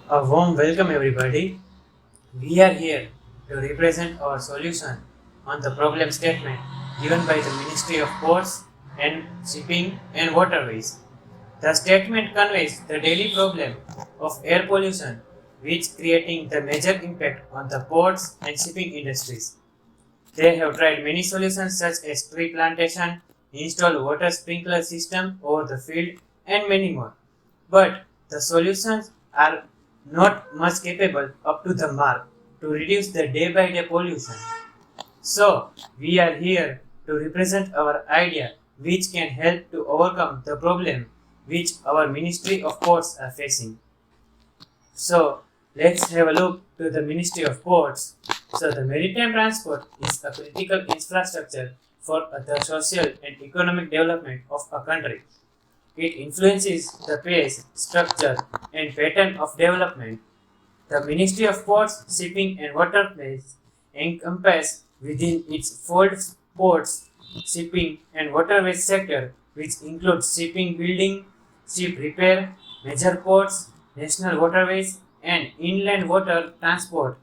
A warm welcome, everybody. We are here to represent our solution on the problem statement given by the Ministry of Ports and Shipping and Waterways. The statement conveys the daily problem of air pollution, which creating the major impact on the ports and shipping industries. They have tried many solutions such as tree plantation, install water sprinkler system over the field, and many more. But the solutions are not much capable up to the mark to reduce the day by day pollution. So, we are here to represent our idea which can help to overcome the problem which our Ministry of Ports are facing. So, let's have a look to the Ministry of Ports. So, the maritime transport is a critical infrastructure for the social and economic development of a country. It influences the pace, structure, and pattern of development. The Ministry of Ports, Shipping and Waterways encompass within its fold ports, shipping and waterways sector, which includes shipping building, ship repair, major ports, national waterways, and inland water transport.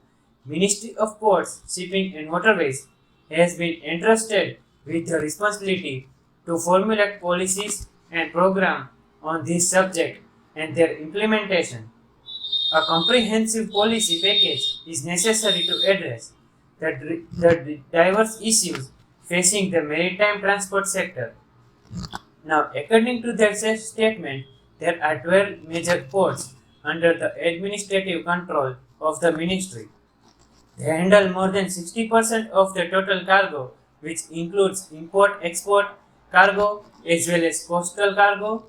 Ministry of Ports, Shipping and Waterways has been entrusted with the responsibility to formulate policies and program on this subject and their implementation. A comprehensive policy package is necessary to address the diverse issues facing the maritime transport sector. Now, according to their statement, there are 12 major ports under the administrative control of the ministry. They handle more than 60% of the total cargo, which includes import-export cargo as well as coastal cargo.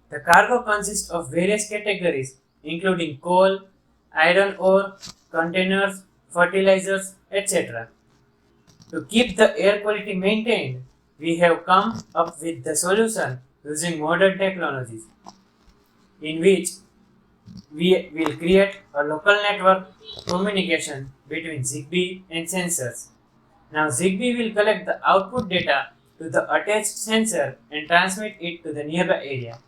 The cargo consists of various categories including coal, iron ore, containers, fertilizers, etc. To keep the air quality maintained, we have come up with the solution using modern technologies in which we will create a local network communication between Zigbee and sensors. Now Zigbee will collect the output data to the attached sensor and transmit it to the nearby area.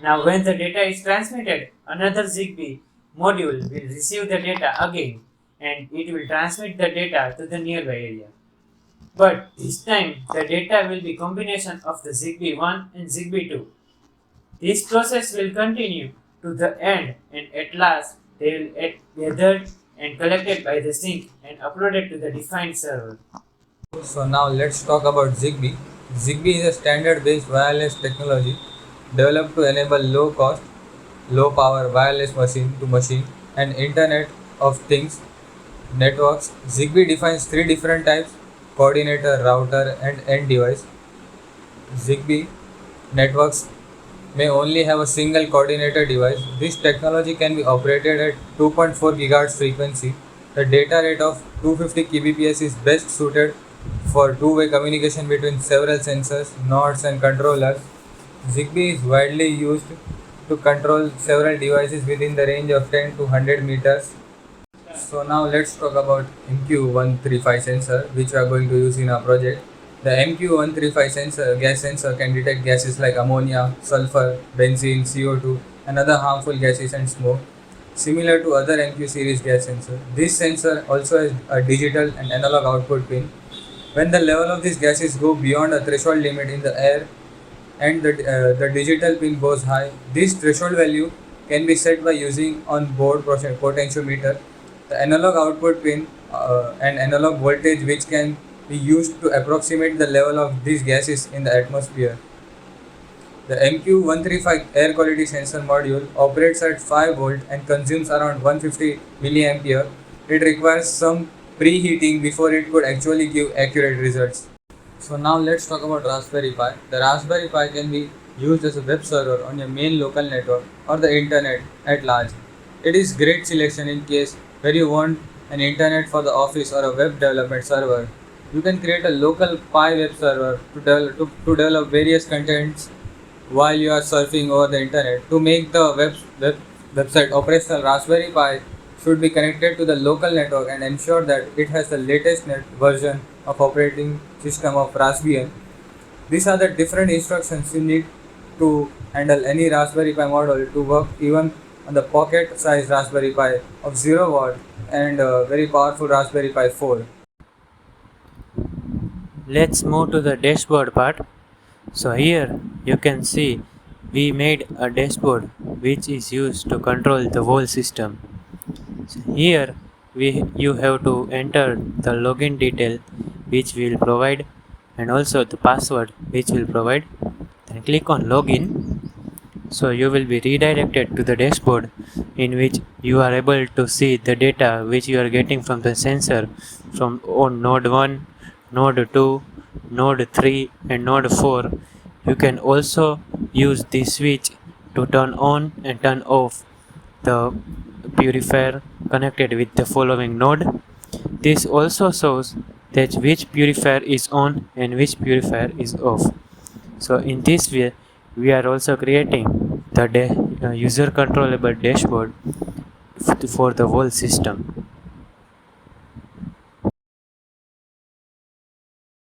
Now when the data is transmitted, another Zigbee module will receive the data again and it will transmit the data to the nearby area. But this time the data will be combination of the Zigbee 1 and Zigbee 2. This process will continue to the end and at last they will get gathered and collected by the sync and uploaded to the defined server. So now let's talk about Zigbee. Zigbee is a standard-based wireless technology developed to enable low cost, low power wireless machine to machine and Internet of Things networks. Zigbee defines three different types: coordinator, router and end device. Zigbee networks may only have a single coordinator device. This technology can be operated at 2.4 GHz frequency. The data rate of 250 kbps is best suited for two-way communication between several sensors, nodes and controllers. Zigbee is widely used to control several devices within the range of 10 to 100 meters. So now let's talk about MQ135 sensor, which we are going to use in our project. The MQ135 sensor, gas sensor, can detect gases like ammonia, sulfur, benzene, CO2 and other harmful gases and smoke. Similar to other MQ series gas sensor, this sensor also has a digital and analog output pin. When the level of these gases go beyond a threshold limit in the air and the digital pin goes high, this threshold value can be set by using on-board potentiometer. The analog output pin and analog voltage which can be used to approximate the level of these gases in the atmosphere. The MQ135 air quality sensor module operates at 5 volt and consumes around 150 milliampere. It requires some preheating before it could actually give accurate results. So now let's talk about Raspberry Pi. The Raspberry Pi can be used as a web server on your main local network or the internet at large. It is great selection in case where you want an internet for the office or a web development server. You can create a local Pi web server to develop various contents while you are surfing over the internet. To make the website operational, Raspberry Pi should be connected to the local network and ensure that it has the latest version of operating system of Raspbian. These are the different instructions you need to handle any Raspberry Pi model to work even on the pocket sized Raspberry Pi of 0 watt and very powerful Raspberry Pi 4. Let's move to the dashboard part. So here you can see we made a dashboard which is used to control the whole system. So here you have to enter the login detail which we will provide and also the password which we will provide. Then click on login. So you will be redirected to the dashboard in which you are able to see the data which you are getting from the sensor from on node 1, node 2, node 3 and node 4. You can also use this switch to turn on and turn off the purifier connected with the following node. This also shows that which purifier is on and which purifier is off. So in this way we are also creating the user controllable dashboard for the whole system.